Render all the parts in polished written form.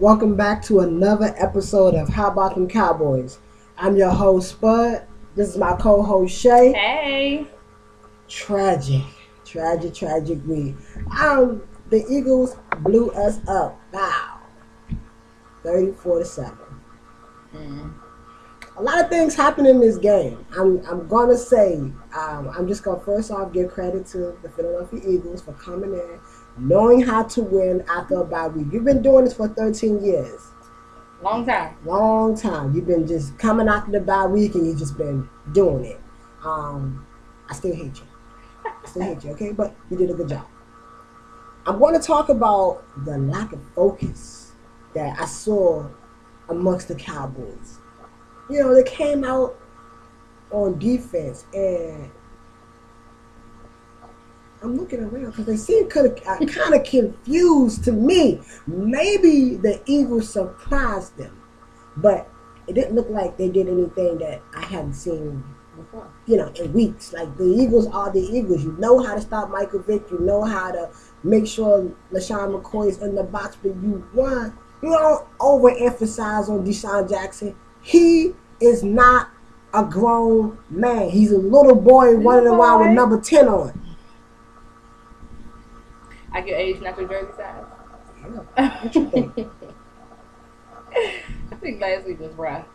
Welcome back to another episode of How About Them Cowboys. I'm your host, Spud. This is my co-host, Shay. Hey. Tragic, tragic week. The Eagles blew us up. Wow. 34-7. Mm. A lot of things happened in this game. I'm gonna say I'm just gonna first off give credit to the Philadelphia Eagles for coming in, knowing how to win after a bye week. You've been doing this for 13 years. Long time. Long time. You've been just coming after the bye week and you've just been doing it. I still hate you. Okay? But you did a good job. I'm going to talk about the lack of focus that I saw amongst the Cowboys. You know, they came out on defense and I'm looking around because they seem kind of confused to me. Maybe the Eagles surprised them, but it didn't look like they did anything that I hadn't seen before. You know, in weeks. Like the Eagles are the Eagles. You know how to stop Michael Vick. You know how to make sure LaShawn McCoy is in the box, but you don't overemphasize on Deshaun Jackson. He is not a grown man. He's a little boy running around with number 10 on. I get age, not your jersey size. What you think? I think last week was rough.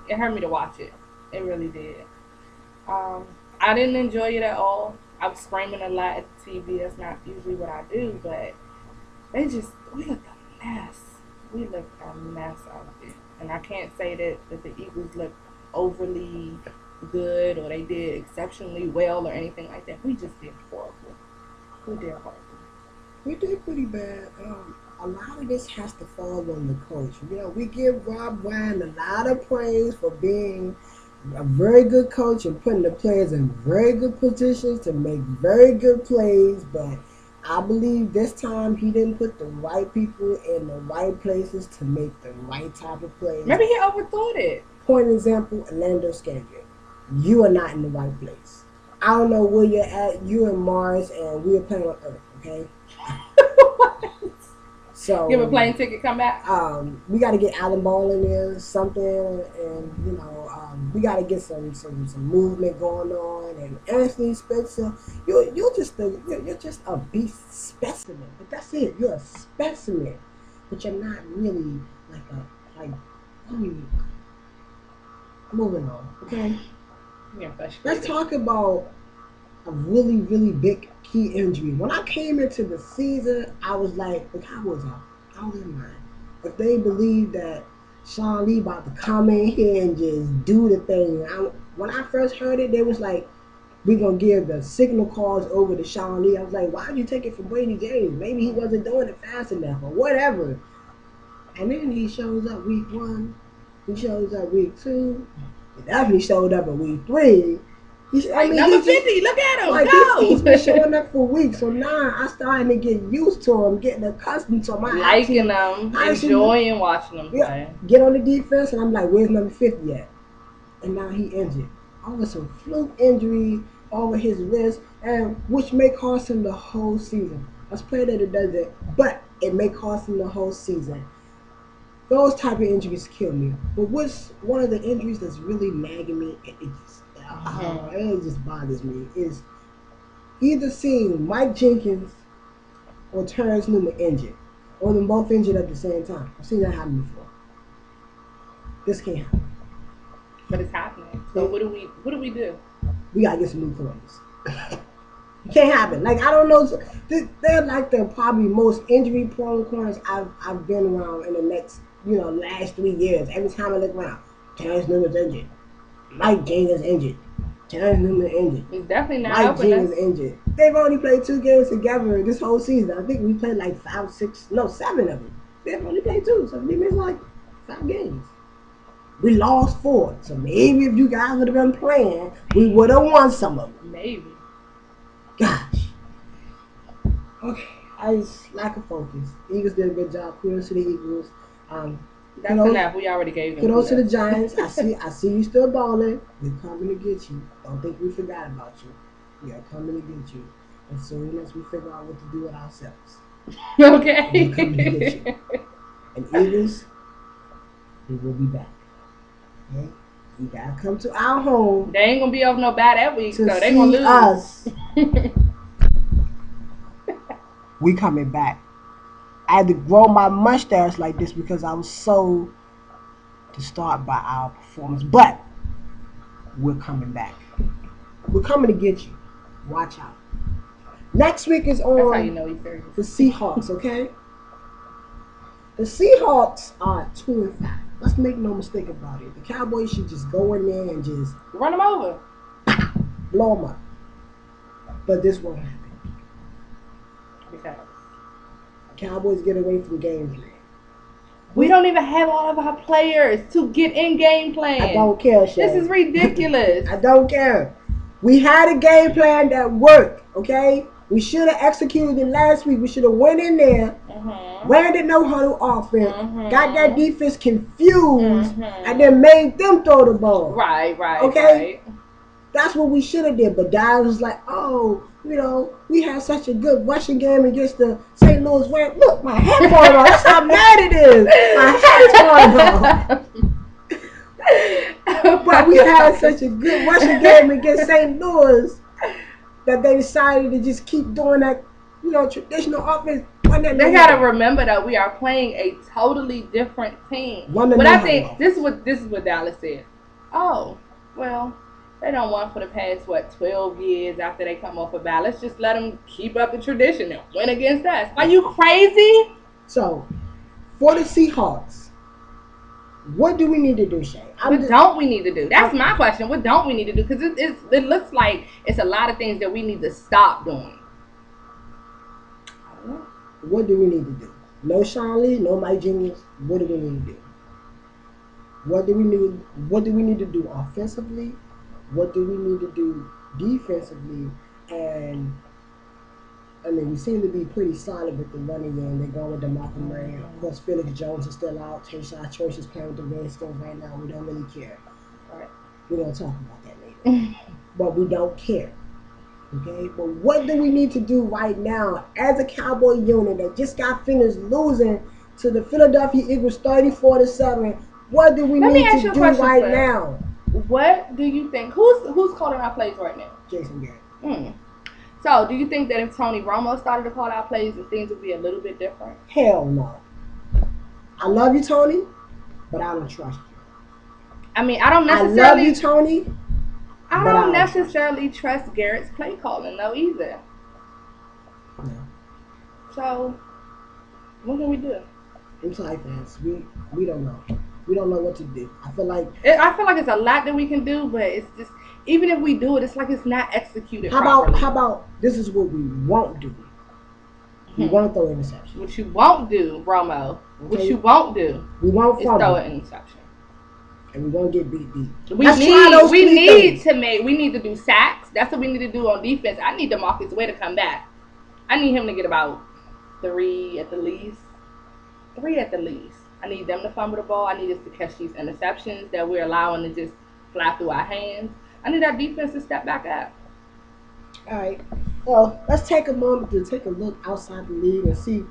It hurt me to watch it. It really did. I didn't enjoy it at all. I was screaming a lot at the TV. That's not usually what I do, but we looked a mess. We looked a mess out there. And I can't say that the Eagles looked overly good or they did exceptionally well or anything like that. We just did horrible. We did horrible. We did pretty bad. A lot of this has to fall on the coach. You know, we give Rob Ryan a lot of praise for being a very good coach and putting the players in very good positions to make very good plays, but I believe this time he didn't put the right people in the right places to make the right type of plays. Maybe he overthought it. Point example, Orlando Scandrick. You are not in the right place. I don't know where you're at. You and Mars, and we are playing on Earth, okay? So give a plane ticket, come back. We got to get Allen Ball in there, something, and we got to get some movement going on. And Anthony Spencer, you're just a beast specimen, but that's it. You're a specimen, but you're not really moving on. Okay, let's talk about a really, really big key injury. When I came into the season, I was like, the Cowboys are out of their mind. If they believe that Sean Lee about to come in here and just do the thing. When I first heard it, they was like, we're going to give the signal calls over to Sean Lee. I was like, why did you take it from Brady James? Maybe he wasn't doing it fast enough or whatever. And then he shows up week 1. He shows up week 2. He definitely showed up in week 3. Number 50, look at him, go! He's been showing up for weeks, so now I'm starting to get used to him, getting accustomed to him. Liking them, enjoying watching them play. Get on the defense, and I'm like, where's number 50 at? And now he injured. Over some fluke injury over his wrist, and which may cost him the whole season. Let's pray that it doesn't, but it may cost him the whole season. Those type of injuries kill me. But what's one of the injuries that's really nagging me, it just bothers me, is either seeing Mike Jenkins or Terrence Newman injured, or them both injured at the same time. I've seen that happen before. This can't happen. But it's happening. So what do we do? We gotta get some new corners. It can't happen. Like, I don't know. They're like the probably most injury prone corners I've been around in the last 3 years. Every time I look around, Terrence Newman's injured. Mike Jenkins injured. Terrence Newman injured. He's definitely not Mike Jenkins injured. They've only played 2 games together this whole season. I think we played like 7 of them. They've only played 2, so we missed like 5 games. We lost 4, so maybe if you guys would have been playing, we would have won some of them. Maybe. Gosh. Okay, I just lack of focus. Eagles did a good job. Kudos to the Eagles. That's enough. We already gave them. Kudos to the Giants. I see you still balling. We're coming to get you. Don't think we forgot about you. We are coming to get you. As soon as we figure out what to do with ourselves. Okay. We're coming to get you. And Eagles, we will be back. Okay? You gotta come to our home. They ain't gonna be off no bad that week, so they gonna see lose. Us. We coming back. I had to grow my mustache like this because I was so disturbed by our performance. But we're coming back. We're coming to get you. Watch out. Next week is on That's how you know he's serious. the Seahawks, okay? The Seahawks are 2-5. Let's make no mistake about it. The Cowboys should just go in there and just run them over, blow them up. But this won't happen. because Cowboys get away from game plan. We don't even have all of our players to get in game plan. I don't care, Shay. This is ridiculous. I don't care. We had a game plan that worked, okay? We should have executed it last week. We should have went in there, ran the no-huddle offense, got that defense confused, and then made them throw the ball. Right, okay? Right. That's what we should have did. But Dallas was like, oh, you know, we had such a good rushing game against the St. Louis Rams. Look, my hat falling off. That's how mad it is. My hat's falling off. But we had such a good rushing game against St. Louis that they decided to just keep doing that, you know, traditional offense. They gotta remember that we are playing a totally different team. But I think this is what Dallas said. Oh, well, they don't won for the past 12 years after they come off a bye. Let's just let them keep up the tradition and win against us. Are you crazy? So, for the Seahawks, what do we need to do, Shay? What don't we need to do? That's my question. What don't we need to do? Because it looks like it's a lot of things that we need to stop doing. I don't know. What do we need to do? No Sean Lee, no Mike Jr. What do we need to do? What do we need to do offensively? What do we need to do defensively? And I mean, we seem to be pretty solid with the running game. They're going with DeMarco Murray. Of course, Felix Jones is still out. Tayshaun Choice is playing with the Redskins right now. We don't really care. All right, we're gonna talk about that later. But we don't care. Okay, but what do we need to do right now as a Cowboy unit that just got finished losing to the Philadelphia Eagles 34-7? What do we need to do right now? What do you think? Who's calling our plays right now? Jason Garrett. So, do you think that if Tony Romo started to call out plays, that things would be a little bit different? Hell no. I love you, Tony, but I don't trust you. I mean, I don't necessarily. I love you, Tony. I don't necessarily trust Garrett's play calling though either. No. So, what can we do? Inside fans, we don't know. We don't know what to do. I feel like it's a lot that we can do, but it's just even if we do it, it's like it's not executed properly. How about this is what we won't do? We won't throw interception. What you won't do, Romo. Okay. What you won't do. We won't throw an interception. And we won't get beat. We need to do sacks. That's what we need to do on defense. I need DeMarcus Ware to come back. I need him to get about 3 at the least. 3 at the least. I need them to fumble the ball. I need us to catch these interceptions that we're allowing to just fly through our hands. I need our defense to step back up. All right. Well, let's take a moment to take a look outside the league and see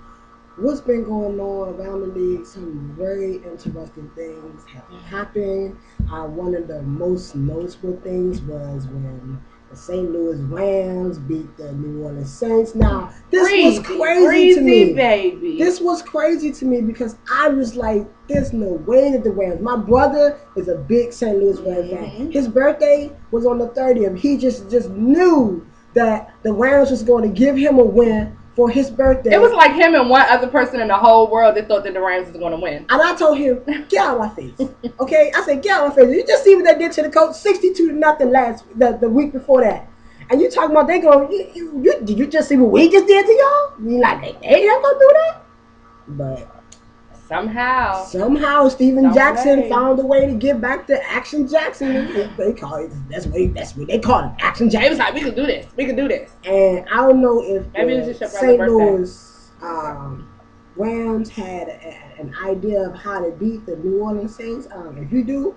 what's been going on around the league. Some very interesting things have happened. One of the most noticeable things was when the St. Louis Rams beat the New Orleans Saints. Now, this was crazy to me. Baby. This was crazy to me because I was like, there's no way that the Rams. My brother is a big St. Louis Rams fan. His birthday was on the 30th. He just knew that the Rams was going to give him a win for his birthday. It was like him and one other person in the whole world that thought that the Rams was going to win. And I told him, get out of my face. Okay? I said, get out of my face. You just see what they did to the coach, 62-0 the week before that. And you talking about they going, did you just see what we just did to y'all? You like, they not going to do that? But somehow Steven Jackson found a way to get back to Action Jackson. They call it, that's what they call it, Action Jackson. It was like, we can do this. And I don't know if St. Louis Rams had an idea of how to beat the New Orleans Saints. If you do,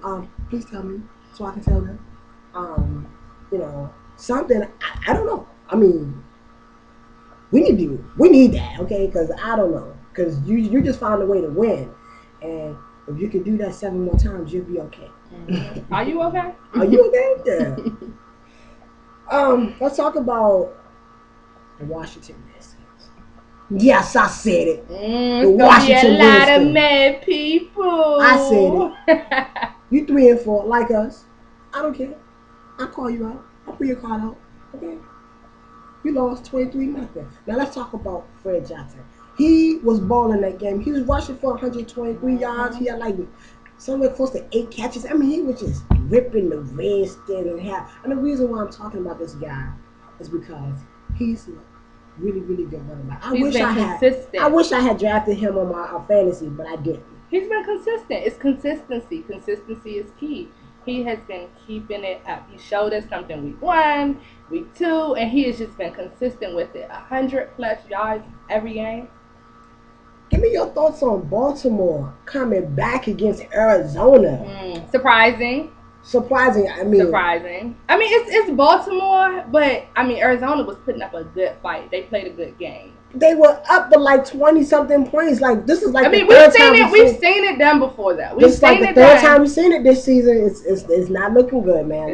please tell me so I can tell them. Something, I don't know. I mean, we need that, okay? Because I don't know. Because you just found a way to win. And if you can do that 7 more times, you'll be okay. Mm-hmm. Are you okay? Are you okay? Yeah. Let's talk about the Washington Redskins. Yes, I said it. The Washington be a lot of mad people. I said it. You 3-4 like us. I don't care. I'll call you out. I'll put your card out. Okay. You lost 23-0. Now let's talk about Fred Johnson. He was balling that game. He was rushing for 123 yards. He had like somewhere close to 8 catches. I mean, he was just ripping the Redskins in half. And the reason why I'm talking about this guy is because he's really, really good running back. I wish I had drafted him on my fantasy, but I didn't. He's been consistent. It's consistency. Consistency is key. He has been keeping it up. He showed us something week 1, week 2, and he has just been consistent with it. 100+ yards every game. Give me your thoughts on Baltimore coming back against Arizona. Surprising. I mean, it's Baltimore, but I mean, Arizona was putting up a good fight. They played a good game. They were up to like 20-something points. Like this is like we've seen it done before that. This is like the third time we've seen it this season. It's not looking good, man.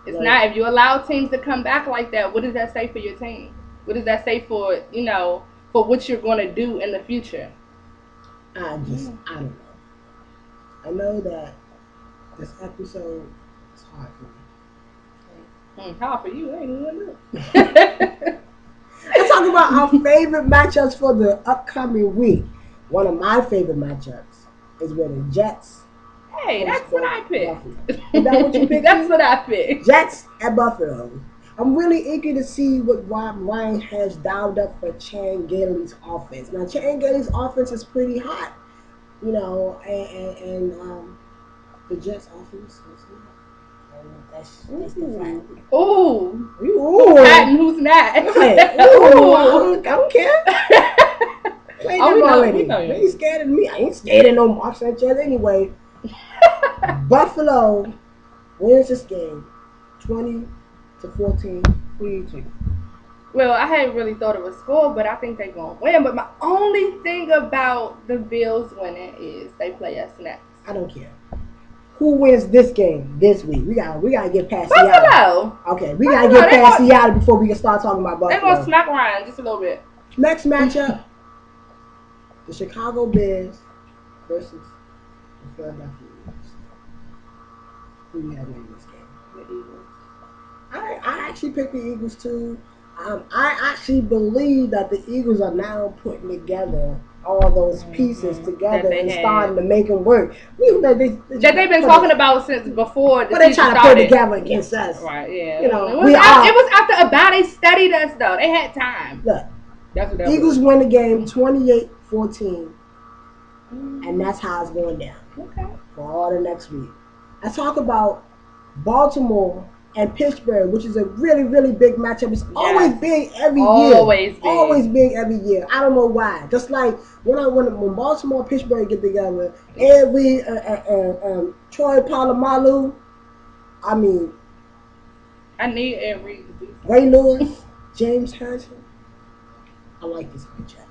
It's not. If you allow teams to come back like that, what does that say for your team? What does that say for for what you're going to do in the future? I don't know. I know that this episode is hard for me. Hard for you? I ain't even know. Let's talk about our favorite matchups for the upcoming week. One of my favorite matchups is with the Jets. Hey, that's what I picked. Is that what you picked? That's what I picked. Jets at Buffalo. I'm really eager to see what Ryan has dialed up for Chan Gailey's offense. Now, Chan Gailey's offense is pretty hot, and the Jets offense is not. That's the fact. Ooh. Who's hot and who's not? I don't care. Played them already. You ain't scared of me. I ain't scared of no Mark Sanchez anyway. Buffalo wins this game 20-14. What do you think? Well, I hadn't really thought of a score, but I think they're going to win. But my only thing about the Bills winning is they play us next. I don't care. Who wins this game this week? We gotta get past Seattle. Okay, we gotta get past Seattle before we can start talking about Buffalo. They're going to smack Ryan just a little bit. Next matchup, the Chicago Bears versus the Philadelphia Eagles. Who do you have in this game? The Eagles. I actually picked the Eagles too. I actually believe that the Eagles are now putting together all those pieces together and starting to make them work. They've been talking about since before the season started. But they're trying to put together against us. Right, yeah. It was after a bad. They studied us, though. They had time. Look, Eagles win the game 28-14. And that's how it's going down. Okay. For all the next week. Let's talk about Baltimore and Pittsburgh, which is a really, really big matchup. It's always big every year. Always big every year. I don't know why. Just like when Baltimore and Pittsburgh get together, every Troy Polamalu, I need every Ray Lewis, James Harrison. I like this matchup,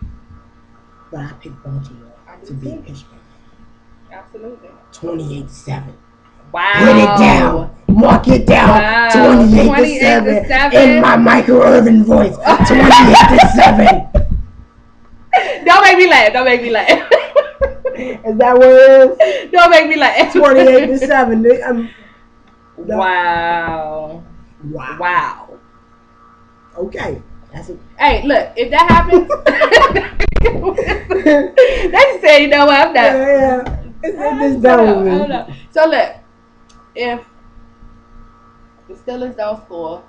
but I picked Baltimore to beat Pittsburgh. Absolutely. 28-7. Wow. Put it down. Mark it down. Wow. 28-7. In my Michael Irvin voice. 28-7. Don't make me laugh. Is that what it is? Don't make me laugh. 28-7. Wow. Okay. That's it. Hey, look, if that happens, they say, you know what, I'm done. Yeah. It's done with me. So look, if the Steelers don't score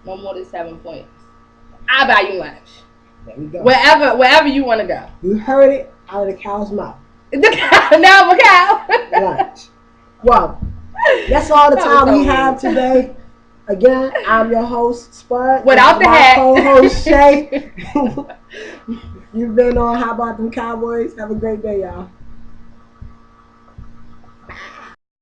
no more than 7 points, I'll buy you lunch. There we go. Wherever you want to go. You heard it out of the cow's mouth. The cow. Lunch. Well, that's all the time we have today. Again, I'm your host, Spud. Without the hat. My co-host, Shay. You've been on How About Them Cowboys. Have a great day, y'all.